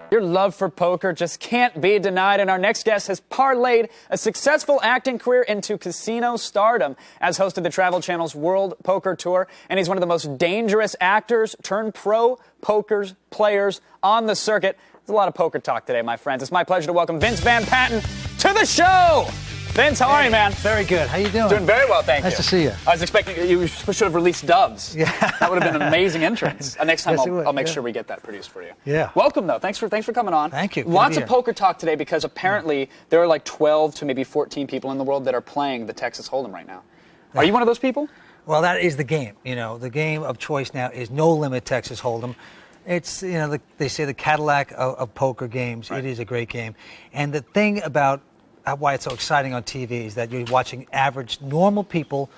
Your love for poker just can't be denied, and our next guest has parlayed a successful acting career into casino stardom as host of the Travel Channel's World Poker Tour, and he's one of the most dangerous actors turned pro poker players on the circuit. There's a lot of poker talk today, my friends. It's my pleasure to welcome Vince Van Patten to the show. Vince, how are you, man? Very good. How you doing? Doing very well, thank you. Nice to see you. I was expecting you should have released Doves. Yeah. That would have been an amazing entrance. Next time Yes, I'll make sure we get that produced for you. Yeah. Welcome, though. Thanks for coming on. Thank you. Good Lots to be of here. poker talk today because apparently there are like 12 to maybe 14 people in the world that are playing the Texas Hold'em right now. Are you one of those people? Well, that is the game. You know, the game of choice now is No Limit Texas Hold'em. It's, you know, they say the Cadillac of poker games. Right. It is a great game. And the thing about why it's so exciting on TV is that you're watching average, normal people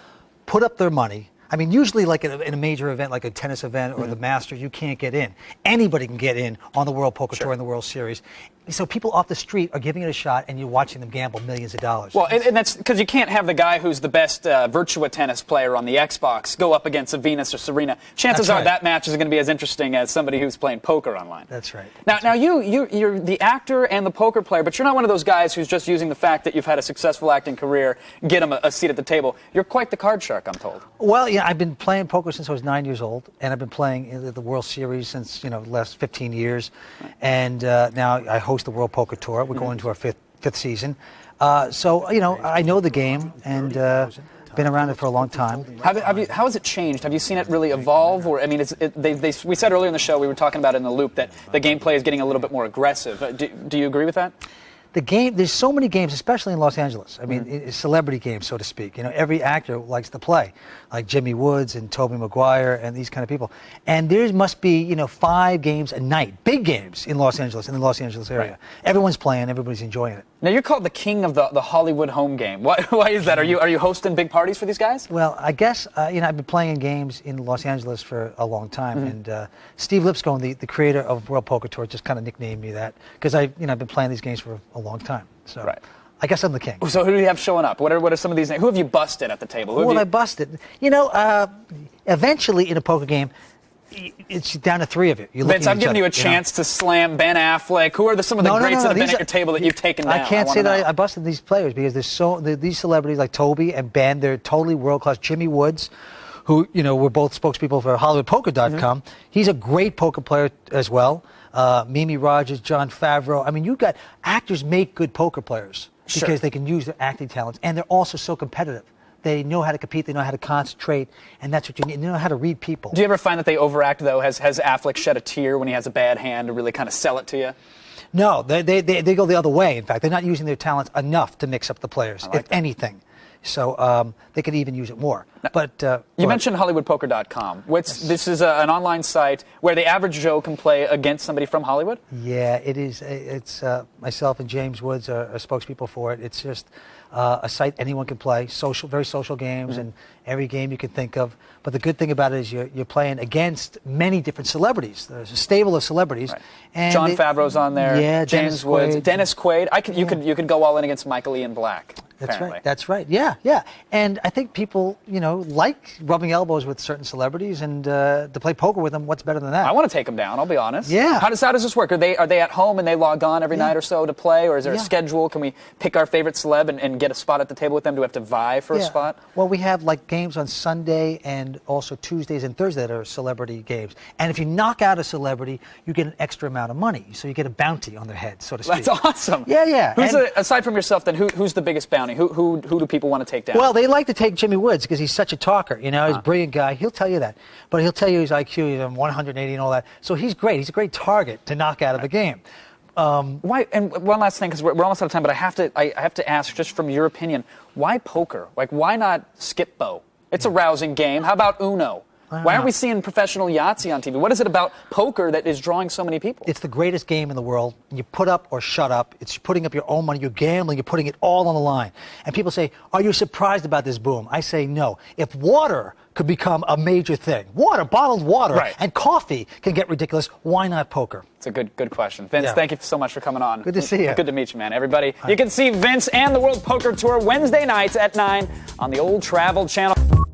put up their money. I mean, usually like in a major event, like a tennis event or the Masters, you can't get in. Anybody can get in on the World Poker Tour and the World Series. So people off the street are giving it a shot, and you're watching them gamble millions of dollars. Well, and that's because you can't have the guy who's the best Virtua tennis player on the Xbox go up against a Venus or Serena. Chances are that match is going to be as interesting as somebody who's playing poker online. That's right. Now you're the actor and the poker player, but you're not one of those guys who's just using the fact that you've had a successful acting career, get him a seat at the table. You're quite the card shark, I'm told. Well, yeah, I've been playing poker since I was 9 years old, and I've been playing in the World Series since, the last 15 years. And now I host the World Poker Tour. We're going into our fifth season. So, I know the game and been around it for a long time. How has it changed? Have you seen it really evolve? Or, I mean, we said earlier in the show, we were talking about it in the loop, that the gameplay is getting a little bit more aggressive. Do you agree with that? The game, there's so many games, especially in Los Angeles. I mean, it's celebrity games, so to speak. Every actor likes to play, like Jimmy Woods and Tobey Maguire and these kind of people. And there must be, 5 games a night, big games in Los Angeles, in the Los Angeles area. Right. Everyone's playing, everybody's enjoying it. Now, you're called the king of the Hollywood home game. Why is that? Are you hosting big parties for these guys? Well, I guess, I've been playing games in Los Angeles for a long time. And Steve Lipscomb, the creator of World Poker Tour, just kind of nicknamed me that. Because I've been playing these games for a long time. So right. I guess I'm the king. So who do you have showing up? What are some of these names? Who have you busted at the table? Who have I busted? Eventually in a poker game, it's down to 3 of you. Vince, I've given you a chance to slam Ben Affleck. Who are some of the greats that have been at your table that you've taken down? I can't say that I busted these players because these celebrities like Toby and Ben, they're totally world-class. Jimmy Woods, who, we're both spokespeople for HollywoodPoker.com. He's a great poker player as well. Mimi Rogers, John Favreau. I mean, you got actors make good poker players because they can use their acting talents, and they're also so competitive. They know how to compete, they know how to concentrate, and that's what you need. They know how to read people. Do you ever find that they overact, though? Has Affleck shed a tear when he has a bad hand to really kind of sell it to you? No, they go the other way. In fact, they're not using their talents enough to mix up the players, if anything. So they could even use it more. Now, but you mentioned HollywoodPoker.com. This is an online site where the average Joe can play against somebody from Hollywood? Yeah, it is. It's myself and James Woods are spokespeople for it. It's just a site anyone can play, very social games, and every game you can think of. But the good thing about it is you're playing against many different celebrities. There's a stable of celebrities. Right. And John Favreau's on there. Yeah, James Woods. Dennis Quaid. You could go all in against Michael Ian Black. That's apparently. right. That's right. Yeah. And I think people, like rubbing elbows with certain celebrities, and to play poker with them. What's better than that? I want to take them down. I'll be honest. Yeah. How does this work? Are they at home and they log on every night or so to play, or is there a schedule? Can we pick our favorite celeb and get a spot at the table with them? Do we have to vie for a spot? Well, we have like games on Sunday and also Tuesdays and Thursdays that are celebrity games. And if you knock out a celebrity, you get an extra amount of money. So you get a bounty on their head, so to speak. That's awesome. Yeah. Aside from yourself, then who's the biggest bounty? Who do people want to take down? Well, they like to take Jimmy Woods because he's such a talker. He's a brilliant guy. He'll tell you that. But he'll tell you his IQ is 180 and all that. So he's great. He's a great target to knock out of the game. Why? And one last thing, because we're almost out of time, but I have to ask, just from your opinion, why poker? Like, why not skip bow? It's a rousing game. How about Uno? Why aren't we seeing professional Yahtzee on TV? What is it about poker that is drawing so many people? It's the greatest game in the world. You put up or shut up. It's putting up your own money. You're gambling. You're putting it all on the line. And people say, are you surprised about this boom? I say no. If water could become a major thing, bottled water, and coffee can get ridiculous, why not poker? It's a good question. Vince, thank you so much for coming on. Good to see you. Good to meet you, man. Everybody, you can see Vince and the World Poker Tour Wednesday nights at 9 on the old Travel Channel.